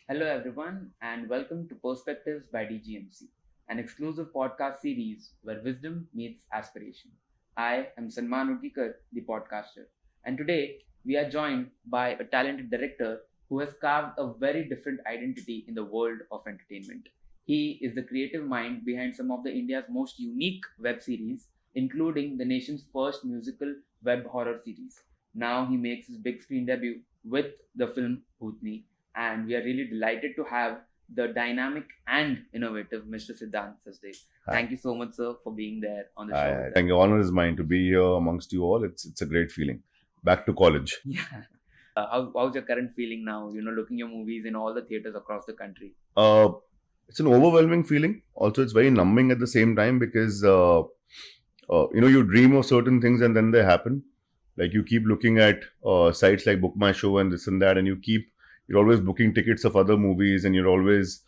Hello, everyone, and welcome to Perspectives by DGMC, an exclusive podcast series where wisdom meets aspiration. I am Salman Utikar, the podcaster, and today we are joined by a talented director who has carved a very different identity in the world of entertainment. He is the creative mind behind some of the India's most unique web series, including the nation's first musical web horror series. Now he makes his big screen debut with the film Bhootni, and we are really delighted to have the dynamic and innovative Mr. Sidhaant Sachdev. Hi. Thank you so much, sir, for being there on the Hi, show. hi. Thank you. Honor is mine to be here amongst you all. It's a great feeling. Back to college. Yeah. How's your current feeling now? Looking your movies in all the theaters across the country. Uh, it's an overwhelming feeling. Also, it's very numbing at the same time because you dream of certain things and then they happen. Like you keep looking at sites like Book My Show and this and that, and you're always booking tickets of other movies, and you're always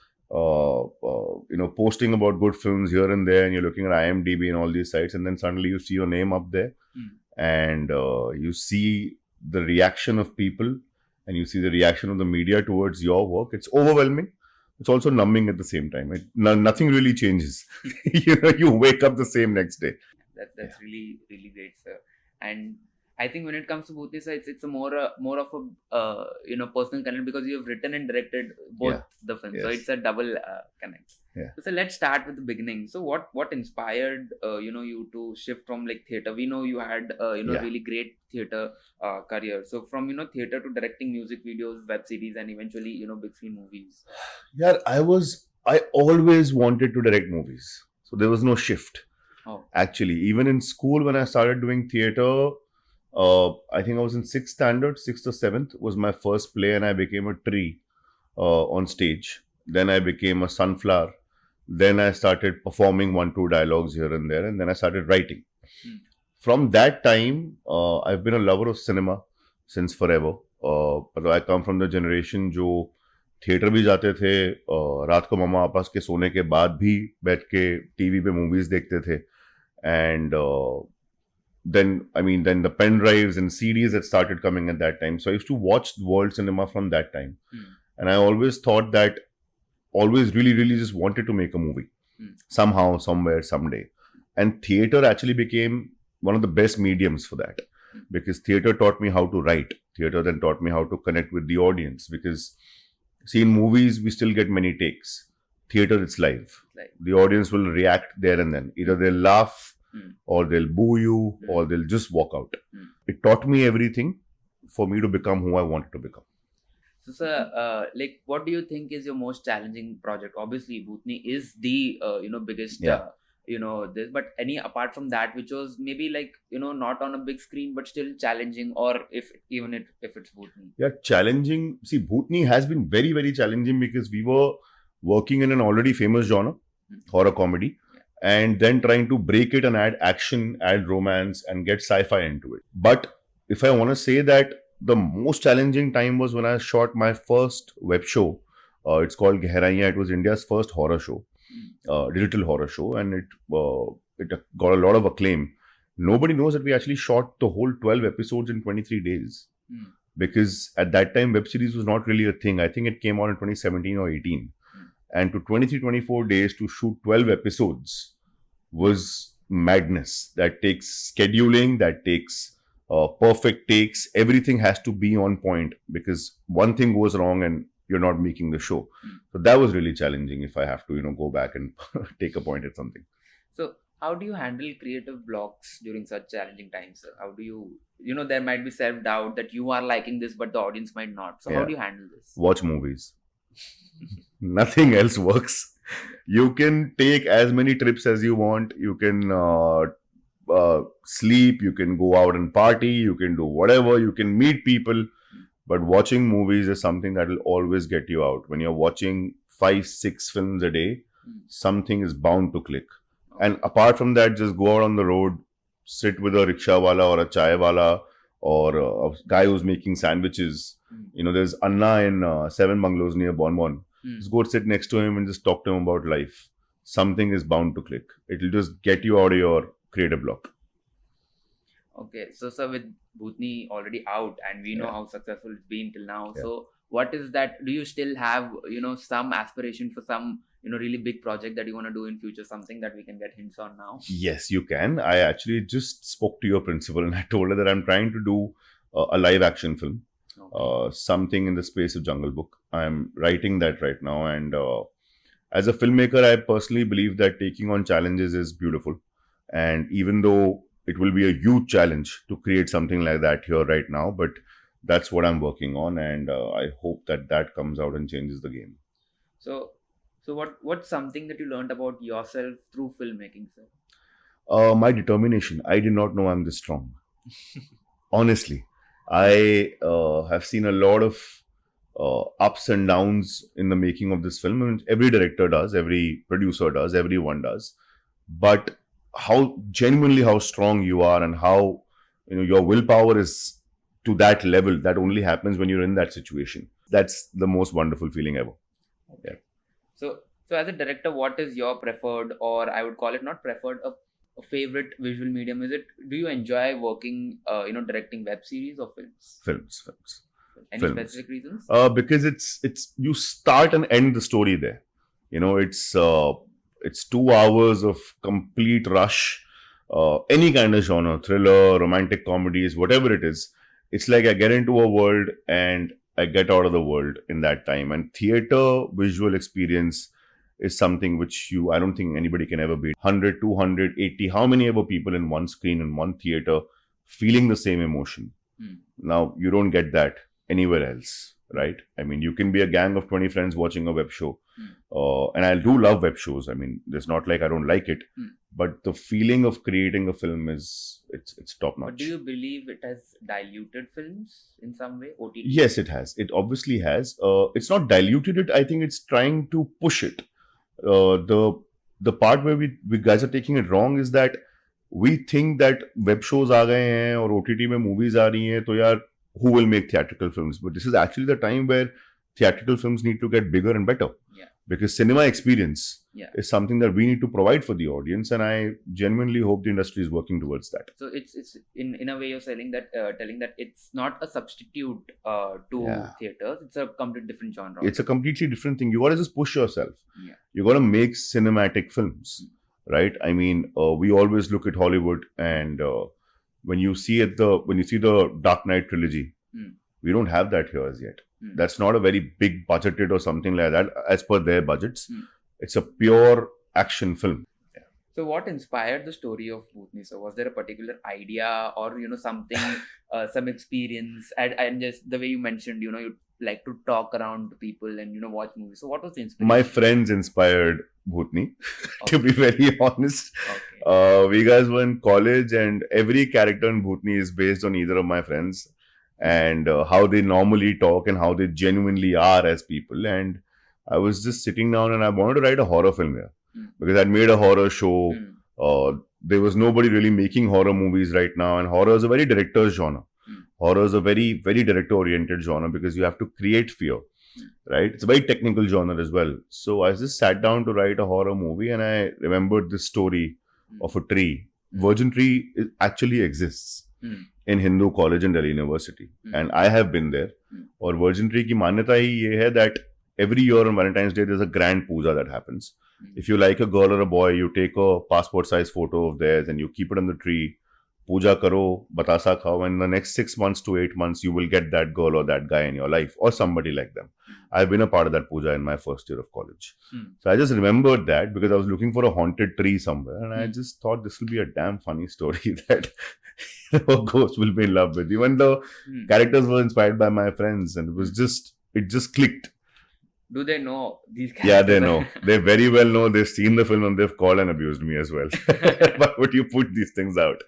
posting about good films here and there, and you're looking at IMDb and all these sites, and then suddenly you see your name up there, and you see the reaction of people, and you see the reaction of the media towards your work. It's overwhelming. It's also numbing at the same time. Nothing really changes. You wake up the same next day. That's really really great, sir. And I think when it comes to Bhootni, sir, it's a more of a personal connect because you have written and directed both the films, so Yes. it's a double connect. Yeah. So let's start with the beginning. So what inspired you to shift from like theater? We know you had Yeah. really great theater career. So from theater to directing music videos, web series, and eventually big screen movies. Yeah, I always wanted to direct movies. So there was no shift. Oh. Actually, even in school when I started doing theater, I think I was in sixth standard, sixth or seventh was my first play, and I became a tree on stage. Then I became a sunflower. Then I started performing one, two dialogues here and there, and then I started writing. From that time, I've been a lover of cinema since forever. मतलब I come from the generation जो theatre भी जाते थे, रात को मम्मा पापा के सोने के बाद भी बैठ के टीवी पे मूवीज देखते थे, and then the pen drives and CDs that started coming at that time. So I used to watch world cinema from that time, and I always thought that always really really just wanted to make a movie somehow, somewhere, someday. And theater actually became one of the best mediums for that, because theater taught me how to write. Theater then taught me how to connect with the audience, because see, in movies we still get many takes. Theater, it's live. The audience will react there and then. Either they'll laugh, or they'll boo you, or they'll just walk out. It taught me everything for me to become who I wanted to become. So, sir, what do you think is your most challenging project? Obviously, Bhootni is the biggest. Yeah. This, but any apart from that, which was maybe not on a big screen, but still challenging, or if it's Bhootni. Yeah, challenging. See, Bhootni has been very, very challenging because we were working in an already famous genre, horror comedy, and then trying to break it and add action, add romance, and get sci-fi into it. But if I want to say that the most challenging time was when I shot my first web show. It's called Gehraiyan. It was India's first horror show, digital horror show, and it got a lot of acclaim. Nobody knows that we actually shot the whole 12 episodes in 23 days. Because at that time, web series was not really a thing. I think it came out in 2017 or 18. And to 23, 24 days to shoot 12 episodes was madness. That takes scheduling, that takes perfect takes. Everything has to be on point, because one thing goes wrong and you're not making the show. So that was really challenging if I have to, go back and take a point at something. So how do you handle creative blocks during such challenging times, sir? How do you, there might be self-doubt that you are liking this, but the audience might not. So how do you handle this? Watch movies. Nothing else works. You can take as many trips as you want. You can sleep. You can go out and party. You can do whatever. You can meet people. But watching movies is something that will always get you out. When you're watching 5, 6 films a day, something is bound to click. And apart from that, just go out on the road, sit with a rickshaw wala or a chai wala, or a guy who's making sandwiches. There's Anna in 7 Bungalows near Bonbon. Just go sit next to him and just talk to him about life. Something is bound to click. It'll just get you out of your creative block. Okay, so with Bhootni already out, and we know how successful it's been till now. So what is that? Do you still have, some aspiration for some, really big project that you want to do in future? Something that we can get hints on now? Yes, you can. I actually just spoke to your principal and I told her that I'm trying to do a live action film, something in the space of Jungle Book. I'm writing that right now, and as a filmmaker, I personally believe that taking on challenges is beautiful. And even though it will be a huge challenge to create something like that here right now, but that's what I'm working on, and I hope that that comes out and changes the game. So, what's something that you learned about yourself through filmmaking, sir? My determination. I did not know I'm this strong. Honestly, I have seen a lot of ups and downs in the making of this film, and every director does, every producer does, everyone does. But how genuinely how strong you are, and how your willpower is to that level, that only happens when you're in that situation. That's the most wonderful feeling ever. Yeah. So as a director, what is your preferred, or I would call it not preferred, a favorite visual medium? Is it, do you enjoy working, directing web series or films? Films. Any Films. specific reasons? Because it's you start and end the story there. It's 2 hours of complete rush. Any kind of genre, thriller, romantic comedies, whatever it is. It's like I get into a world and I get out of the world in that time. And theater visual experience is something which I don't think anybody can ever beat. 100, 200, 80, how many ever people in one screen, in one theater, feeling the same emotion. Now, you don't get that anywhere else, right? I mean, you can be a gang of 20 friends watching a web show. And I do love web shows. I mean, it's not like I don't like it. But the feeling of creating a film it's top notch. But do you believe it has diluted films in some way? OTT? Yes, it has. It obviously has. It's not diluted it. I think it's trying to push it. The part where we guys are taking it wrong is that we think that web shows aa gaye hain or OTT mein movies aa rahi hain, to yaar, who will make theatrical films? But this is actually the time where theatrical films need to get bigger and better. Because cinema experience is something that we need to provide for the audience, and I genuinely hope the industry is working towards that. So it's in a way you're telling that it's not a substitute to theaters. It's a completely different genre. It's a completely different thing. You got to just push yourself. You got to make cinematic films, right? I mean, we always look at Hollywood, and when you see the Dark Knight trilogy, we don't have that here as yet. That's not a very big budgeted or something like that as per their budgets. It's a pure action film. So what inspired the story of Bhootni? So was there a particular idea or, something, some experience, and just the way you mentioned, you like to talk around to people and, watch movies. So what was the inspiration? My friends inspired Bhootni, to be very honest. Okay. We guys were in college, and every character in Bhootni is based on either of my friends, and how they normally talk and how they genuinely are as people. And I was just sitting down and I wanted to write a horror film here because I'd made a horror show. There was nobody really making horror movies right now, and horror is a very director's genre. Horror is a very, very director-oriented genre because you have to create fear, right? It's a very technical genre as well. So I just sat down to write a horror movie, and I remembered this story of a tree. Virgin tree actually exists in Hindu College in Delhi University, and I have been there. और Virgin Tree की मान्यता ही ये है that every year on Valentine's Day there's a grand puja that happens. If you like a girl or a boy, you take a passport size photo of theirs and you keep it on the tree. Puja karo, batasa khao, and in the next 6 months to 8 months you will get that girl or that guy in your life or somebody like them. I've been a part of that puja in my first year of college. So I just remembered that because I was looking for a haunted tree somewhere, and I just thought this will be a damn funny story that a ghost will be in love with. Even the characters were inspired by my friends, and it just clicked. Do they know these characters? Yeah, they know. They very well know. They've seen the film and they've called and abused me as well. Why would you put these things out?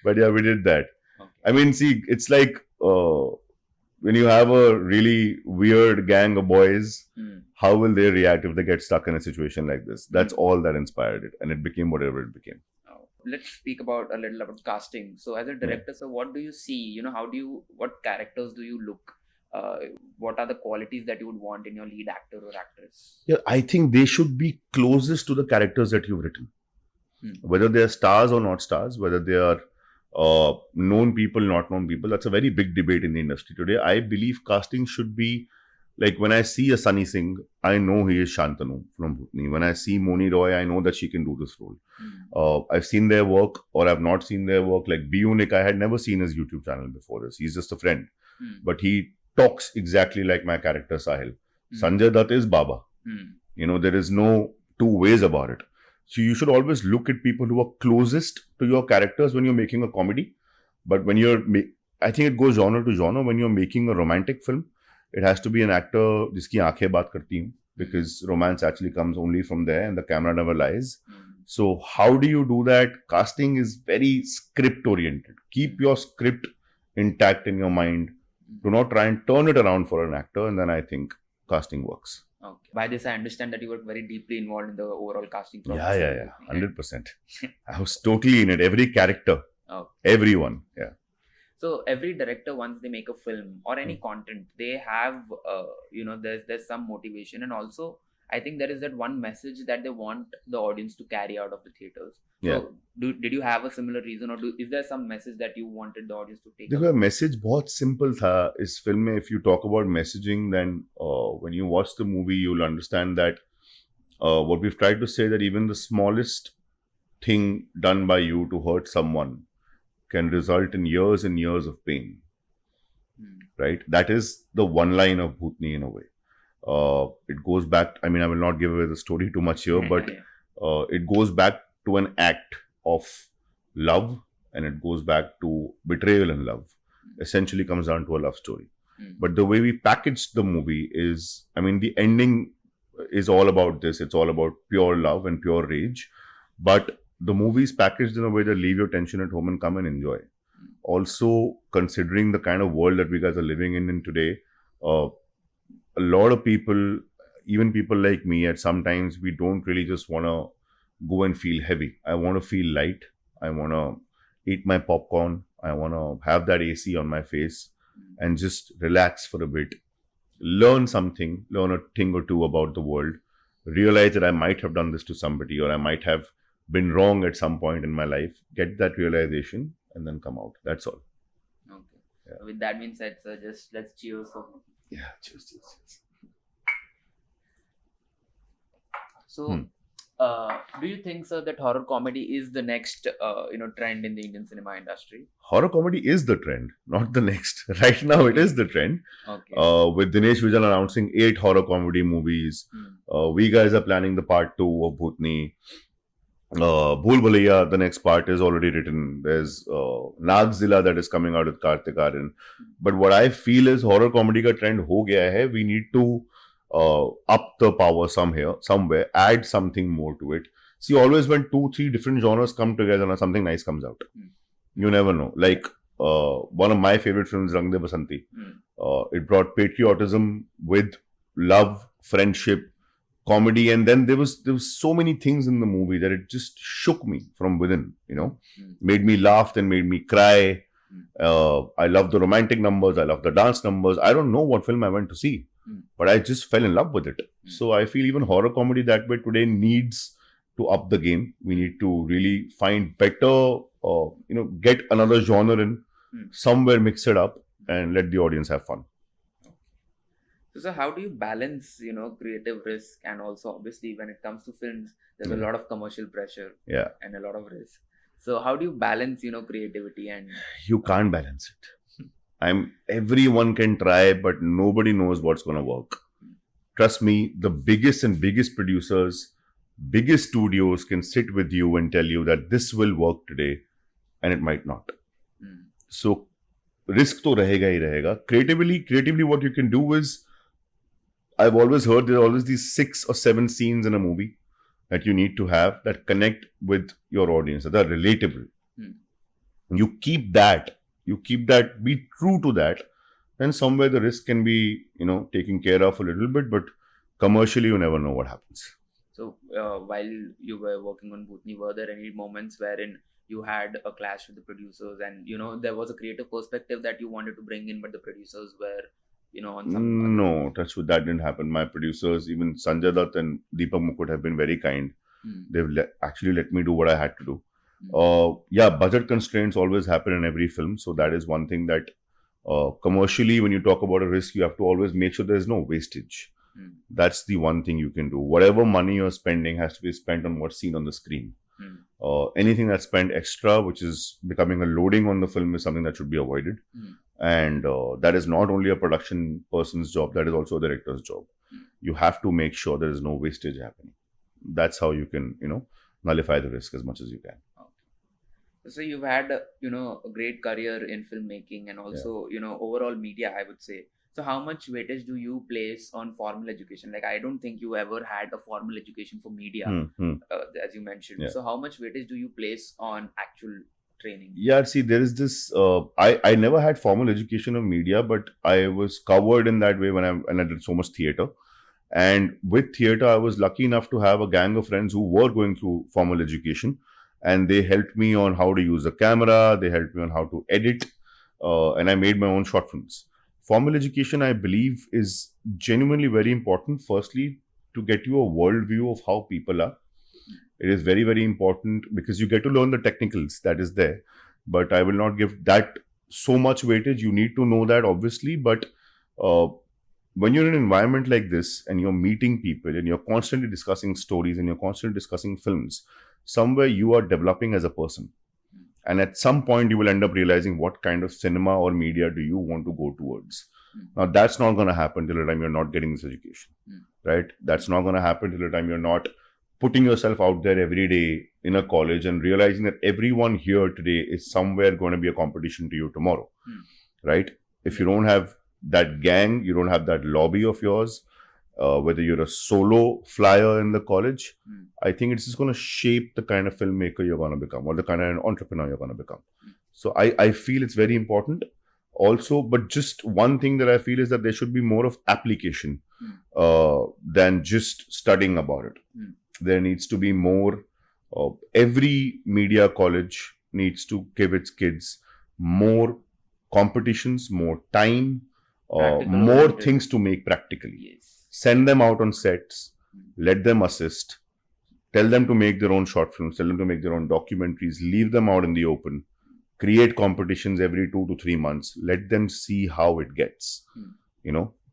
But yeah, we did that. Okay. I mean, see, it's like when you have a really weird gang of boys, how will they react if they get stuck in a situation like this? That's all that inspired it, and it became whatever it became. Let's speak a little about casting. So as a director, so what do you see? What characters do you look? What are the qualities that you would want in your lead actor or actress? Yeah, I think they should be closest to the characters that you've written. Whether they are stars or not stars, whether they are known people, not known people, that's a very big debate in the industry today. I believe casting should be Like when I see a Sunny Singh, I know he is Shantanu from Bhootni. When I see Moni Roy, I know that she can do this role. I've seen their work or I've not seen their work. Like Bionik, I had never seen his YouTube channel before this. He's just a friend. But he talks exactly like my character Sahil. Sanjay Dutt is Baba. You know, there is no two ways about it. So you should always look at people who are closest to your characters when you're making a comedy. But when I think it goes genre to genre. When you're making a romantic film, it has to be an actor jiski aankhein baat karti hain, because romance actually comes only from there and the camera never lies. So how do you do that? Casting is very script oriented. Keep your script intact in your mind. Do not try and turn it around for an actor, and then I think casting works. Okay. By this, I understand that you were very deeply involved in the overall casting process. Yeah. 100%. I was totally in it. Every character. Okay. Everyone. Yeah. So every director, once they make a film or any content, they have, there's some motivation, and also I think there is that one message that they want the audience to carry out of the theaters. Yeah. So did you have a similar reason, or is there some message that you wanted the audience to take? देखो message बहुत simple था इस film में. If you talk about messaging, then when you watch the movie, you'll understand that what we've tried to say, that even the smallest thing done by you to hurt someone can result in years and years of pain. Right? That is the one line of Bhootni in a way. It goes back, I mean, I will not give away the story too much here, but it goes back to an act of love, and it goes back to betrayal and love. Essentially comes down to a love story. But the way we packaged the movie is, I mean, the ending is all about this. It's all about pure love and pure rage. But the movie is packaged in a way that leave your tension at home and come and enjoy. Also, considering the kind of world that we guys are living in today, a lot of people, even people like me, at sometimes we don't really just want to go and feel heavy. I want to feel light. I want to eat my popcorn. I want to have that AC on my face and just relax for a bit. Learn something, learn a thing or two about the world. Realize that I might have done this to somebody, or I might have been wrong at some point in my life. Get that realization and then come out. That's all. Okay. Yeah. With that being said, sir, just let's cheers for. Yeah, cheers. So, do you think, sir, that horror comedy is the next, trend in the Indian cinema industry? Horror comedy is the trend, not the next. Right now, it is the trend. Okay. With Dinesh Vijay announcing 8 horror comedy movies, we guys are planning the part 2 of Bhootni. Bhool Bhulaiya, the next part is already written. There's Nagzilla that is coming out with Kartik Aaryan. But what I feel is horror comedy ka trend ho gaya hai. We need to up the power somewhere, add something more to it. See, always when 2-3 different genres come together, something nice comes out. You never know. Like one of my favorite films, Rang De Basanti. It brought patriotism with love, friendship, comedy, and then there was so many things in the movie that it just shook me from within. Made me laugh, then made me cry. I love the romantic numbers. I love the dance numbers. I don't know what film I went to see, but I just fell in love with it. So I feel even horror comedy that way today needs to up the game. We need to really find better, get another genre in, somewhere mix it up and let the audience have fun. So how do you balance, creative risk, and also obviously when it comes to films, there's a lot of commercial pressure and a lot of risk. So how do you balance, creativity and... You can't balance it. Everyone can try, but nobody knows what's going to work. Trust me, the biggest producers, biggest studios can sit with you and tell you that this will work today, and it might not. So risk to rahega hi rahega. Creatively, what you can do is, I've always heard there are always these 6 or 7 scenes in a movie that you need to have that connect with your audience, that are relatable. You keep that, be true to that, then somewhere the risk can be, taken care of a little bit, but commercially you never know what happens. So while you were working on Bhootni, were there any moments wherein you had a clash with the producers and, there was a creative perspective that you wanted to bring in, but the producers were... on some... No, touch wood, that didn't happen. My producers, even Sanjay Dutt and Deepak Mukut, have been very kind. They've actually let me do what I had to do. Budget constraints always happen in every film. So that is one thing that Commercially, when you talk about a risk, you have to always make sure there's no wastage. That's the one thing you can do. Whatever money you're spending has to be spent on what's seen on the screen. Anything that's spent extra, which is becoming a loading on the film, is something that should be avoided. And that is not only a production person's job, that is also a director's job. You have to make sure there is no wastage happening. That's how you can, nullify the risk as much as you can. So you've had, a great career in filmmaking and also, overall media, I would say. So how much weightage do you place on formal education? Like, I don't think you ever had a formal education for media, as you mentioned. Yeah. So how much weightage do you place on actual training? Yeah, see, there is this. I never had formal education of media, but I was covered in that way when I did so much theatre. And with theatre, I was lucky enough to have a gang of friends who were going through formal education, and they helped me on how to use a camera. They helped me on how to edit, and I made my own short films. Formal education, I believe, is genuinely very important. Firstly, to get you a worldview of how people are. It is very, very important because you get to learn the technicals that is there. But I will not give that so much weightage. You need to know that, obviously. But when you're in an environment like this and you're meeting people and you're constantly discussing stories and you're constantly discussing films, somewhere you are developing as a person. And at some point, you will end up realizing what kind of cinema or media do you want to go towards. Now, that's not going to happen till the time you're not getting this education, right? That's not going to happen till the time you're not putting yourself out there every day in a college and realizing that everyone here today is somewhere going to be a competition to you tomorrow, right? If you don't have that gang, you don't have that lobby of yours, whether you're a solo flyer in the college, I think it's just going to shape the kind of filmmaker you're going to become or the kind of entrepreneur you're going to become. So I feel it's very important also, but just one thing that I feel is that there should be more of application than just studying about it. There needs to be more, every media college needs to give its kids more competitions, more time, more things to make practically. Yes. Send them out on sets, let them assist, tell them to make their own short films, tell them to make their own documentaries, leave them out in the open, create competitions every 2 to 3 months, let them see how it gets,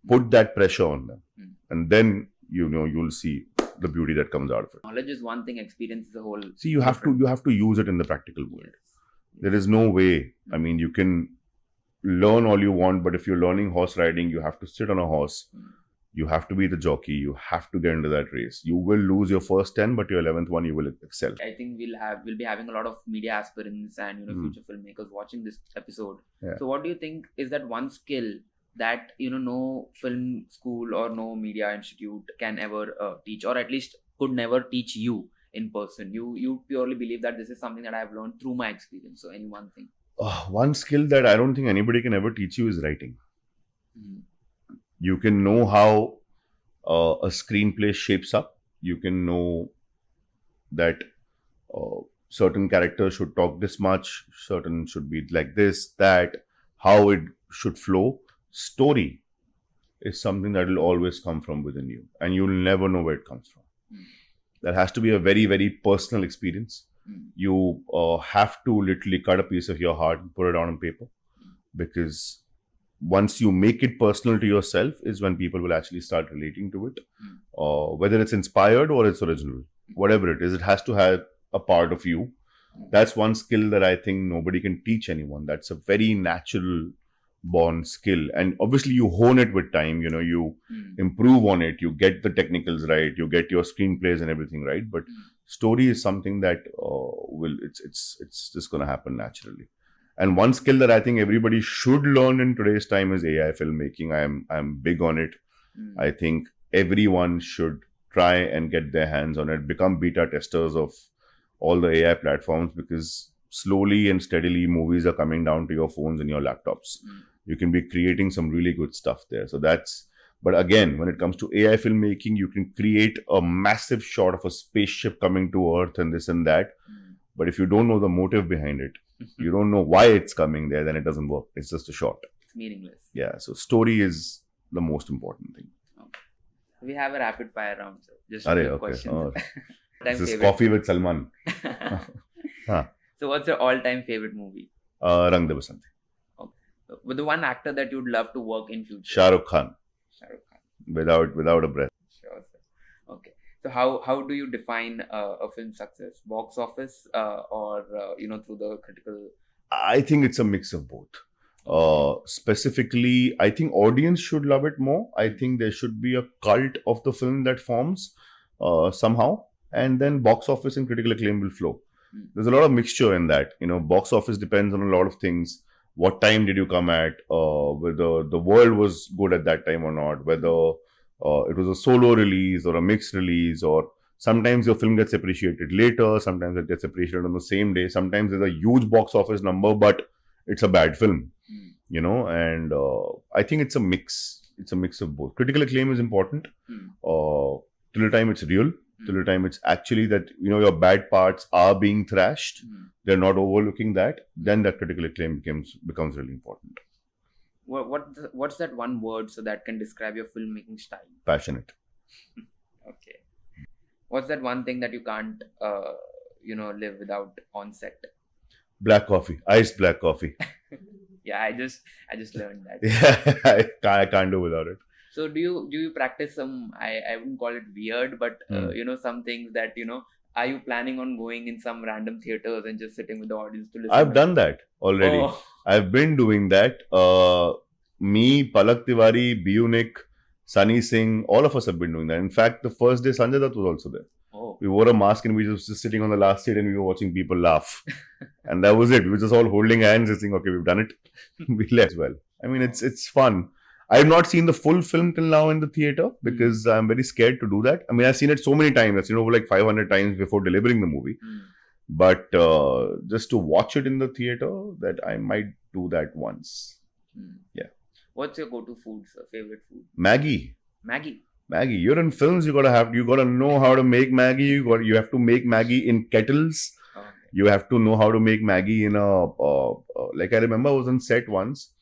put that pressure on them. And then, you'll see the beauty that comes out of it. Knowledge is one thing, experience is a whole. See, you have to use it in the practical world. Yes. There is no way. I mean, you can learn all you want, but if you're learning horse riding, you have to sit on a horse. You have to be the jockey. You have to get into that race. You will lose your first 10, but your 11th one, you will excel. I think we'll be having a lot of media aspirants and future filmmakers watching this episode. Yeah. So what do you think is that one skill that no film school or no media institute can ever teach, or at least could never teach you in person? You purely believe that this is something that I have learned through my experience. So any one thing. One skill that I don't think anybody can ever teach you is writing. You can know how a screenplay shapes up. You can know that certain characters should talk this much, certain should be like this, that, how it should flow. Story is something that will always come from within you, and you'll never know where it comes from. That has to be a very, very personal experience. You have to literally cut a piece of your heart and put it down on paper, because once you make it personal to yourself is when people will actually start relating to it. Whether it's inspired or it's original, whatever it is, it has to have a part of you. That's one skill that I think nobody can teach anyone. That's a very natural born skill, and obviously you hone it with time. You improve on it, you get the technicals right, you get your screenplays and everything right, but story is something that it's just going to happen naturally. And one skill that I think everybody should learn in today's time is AI filmmaking. I'm big on it. I think everyone should try and get their hands on it, become beta testers of all the AI platforms, because slowly and steadily movies are coming down to your phones and your laptops. You can be creating some really good stuff there. But again, when it comes to AI filmmaking, you can create a massive shot of a spaceship coming to Earth and this and that. But if you don't know the motive behind it, you don't know why it's coming there, then it doesn't work. It's just a shot. It's meaningless. Yeah, so story is the most important thing. Okay. We have a rapid fire round, sir. Just a few okay. questions. This is Coffee with Salman. So what's your all-time favorite movie? Rang De Basanti. Okay. with the one actor that you'd love to work in future? Shah Rukh Khan, Shah Rukh Khan. without a breath. Sure, sir. Okay. So how do you define a film success? Box office or through the critical? I think it's a mix of both. Specifically, I think audience should love it more. I think there should be a cult of the film that forms somehow, and then box office and critical acclaim will flow. There's a lot of mixture in that. Box office depends on a lot of things. What time did you come at? Whether the world was good at that time or not. Whether it was a solo release or a mixed release, or sometimes your film gets appreciated later. Sometimes it gets appreciated on the same day. Sometimes there's a huge box office number, but it's a bad film. And I think it's a mix. It's a mix of both. Critical acclaim is important. Till the time it's real. Till the time it's actually that your bad parts are being thrashed, they're not overlooking that, then that critical acclaim becomes really important. What's that one word so that can describe your filmmaking style? Passionate. Okay. What's that one thing that you can't live without on set? Black coffee, iced black coffee. Yeah, I just learned that. Yeah, I can't do without it. So do you practice some, I wouldn't call it weird, but some things that are you planning on going in some random theaters and just sitting with the audience to listen? I've done that already. Oh. I've been doing that. Me, Palak Tiwari, Bhootni, Sunny Singh, all of us have been doing that. In fact, the first day Sanjay Dutt was also there. Oh. We wore a mask and we were just sitting on the last seat and we were watching people laugh. And that was it. We were just all holding hands and saying, okay, we've done it. We left as well. I mean, it's fun. I've not seen the full film till now in the theater because I'm very scared to do that. I mean, I've seen it so many times. I've seen it over like 500 times before delivering the movie. But just to watch it in the theater, that I might do that once. Yeah. What's your go-to food, sir? Favorite food? Maggie. Maggie. You're in films. You gotta know how to make Maggie. You have to make Maggie in kettles. Okay. You have to know how to make Maggie in a like I remember I was on set once,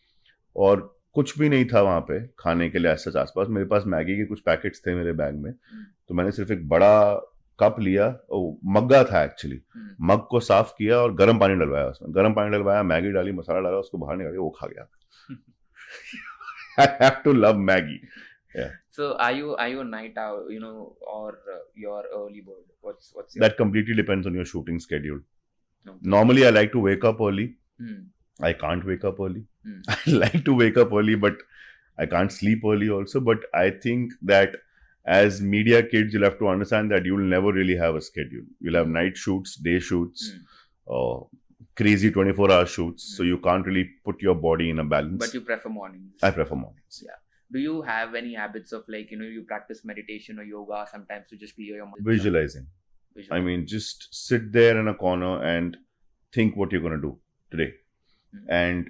और कुछ भी नहीं था वहाँ पे खाने के लिए ऐसा आसपास. मेरे पास मैगी के कुछ पैकेट्स थे मेरे बैग में, तो मैंने सिर्फ एक बड़ा कप लिया, मग्गा था एक्चुअली, मग को साफ किया और गर्म पानी डलवाया उसमें. गर्म पानी डलवाया, मैगी डाली, मसाला डाला, उसको बाहर निकाल के वो खा गया. I have to love Maggie. Yeah. So are you a night owl, or your early bird? What's your... That completely depends on your shooting schedule. Okay. Normally, I like to wake up early. I can't wake up early. I like to wake up early, but I can't sleep early also. But I think that as media kids, you'll have to understand that you'll never really have a schedule. You'll have night shoots, day shoots, crazy 24-hour shoots. So you can't really put your body in a balance. But you prefer mornings. I prefer mornings. Yeah. Do you have any habits of you practice meditation or yoga sometimes to just clear your mind? Visualizing. I mean, just sit there in a corner and think what you're going to do today. And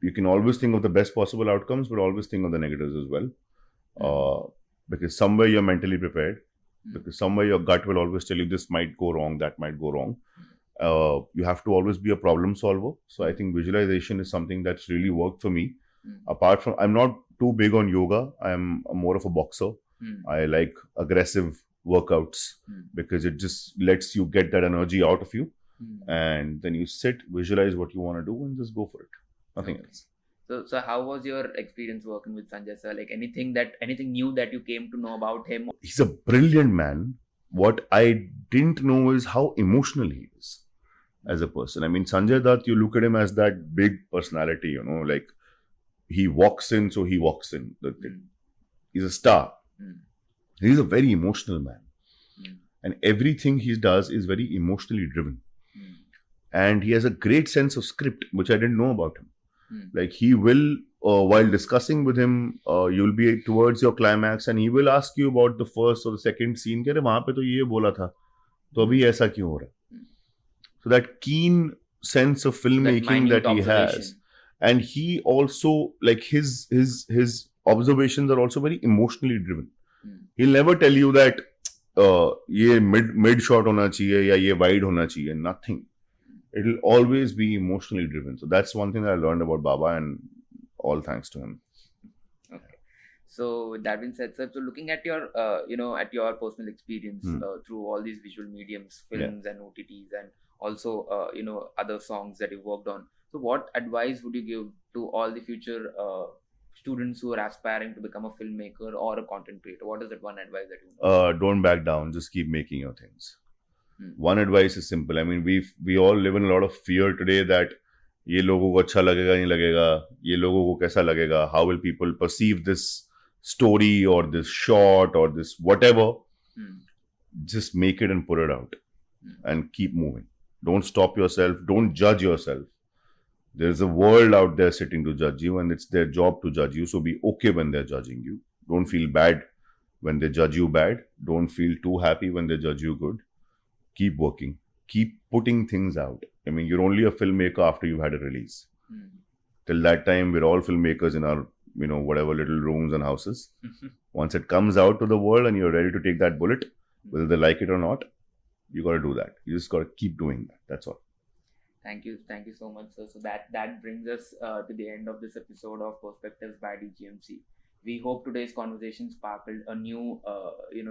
you can always think of the best possible outcomes, but always think of the negatives as well. Because somewhere you're mentally prepared. Because somewhere your gut will always tell you this might go wrong, that might go wrong. You have to always be a problem solver. So I think visualization is something that's really worked for me. Apart from, I'm not too big on yoga. I'm more of a boxer. I like aggressive workouts because it just lets you get that energy out of you. And then you sit, visualize what you want to do and just go for it. Nothing else. So how was your experience working with Sanjay sir? Like anything new that you came to know about him? He's a brilliant man. What I didn't know is how emotional he is as a person. I mean, Sanjay Dutt, you look at him as that big personality, like he walks in, so he walks in. He's a star. He's a very emotional man. And everything he does is very emotionally driven. And he has a great sense of script, which I didn't know about him. Like he will, while discussing with him, you'll be towards your climax and he will ask you about the first or the second scene. Keh, wahan pe to ye bola tha, to abhi aisa kyun ho raha? So that keen sense of filmmaking that he has. And he also, like his observations are also very emotionally driven. He'll never tell you that ye mid shot hona chahiye ya ye wide hona chahiye. Nothing. It'll always be emotionally driven. So that's one thing that I learned about Baba, and all thanks to him. Okay. So with that being said, sir, so looking at your, at your personal experience through all these visual mediums, films and OTTs, and also, other songs that you worked on. So what advice would you give to all the future students who are aspiring to become a filmmaker or a content creator? What is that one advice that you want? Don't back down. Just keep making your things. Hmm. One advice is simple. I mean, we all live in a lot of fear today that ये लोगों को अच्छा लगेगा नहीं लगेगा, ये लोगों को कैसा लगेगा, how will people perceive this story or this shot or this whatever. Just make it and put it out and keep moving. Don't stop yourself. Don't judge yourself. There's a world out there sitting to judge you, and it's their job to judge you. So be okay when they're judging you. Don't feel bad when they judge you bad. Don't feel too happy when they judge you good. Keep working. Keep putting things out. I mean, you're only a filmmaker after you've had a release. Till that time, we're all filmmakers in our, whatever little rooms and houses. Once it comes out to the world and you're ready to take that bullet, whether they like it or not, you got to do that. You just got to keep doing that. That's all. Thank you so much, sir. So that brings us to the end of this episode of Perspectives by DGMC. We hope today's conversation sparkled a new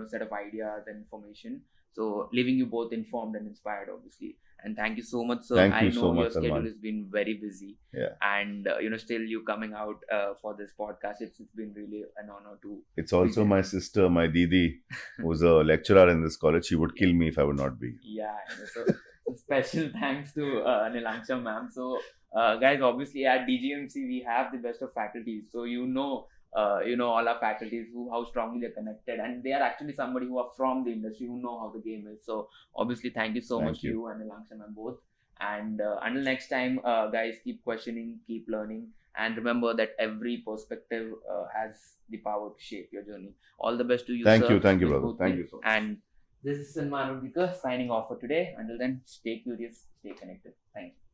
set of ideas and information. So leaving you both informed and inspired, obviously. And thank you so much, sir. Thank you I know so much, your schedule Salman. has been very busy. Yeah. And still you coming out for this podcast. It's been really an honor to. It's also my sister, my Didi, who's a lecturer in this college. She would kill me if I would not be. Yeah. So special thanks to Nilansha ma'am. So guys, obviously at DGMC we have the best of faculties. So all our faculties how strongly they're connected, and they are actually somebody who are from the industry, who know how the game is. So obviously thank you so much to you and Nilansha ma'am both. And until next time, guys, keep questioning, keep learning, and remember that every perspective has the power to shape your journey. All the best to you, Thank sir. you, Ms. brother. Bhootni. Thank you so much. And this is Sanjay Dutt signing off for today. Until then, stay curious, stay connected. Thank you.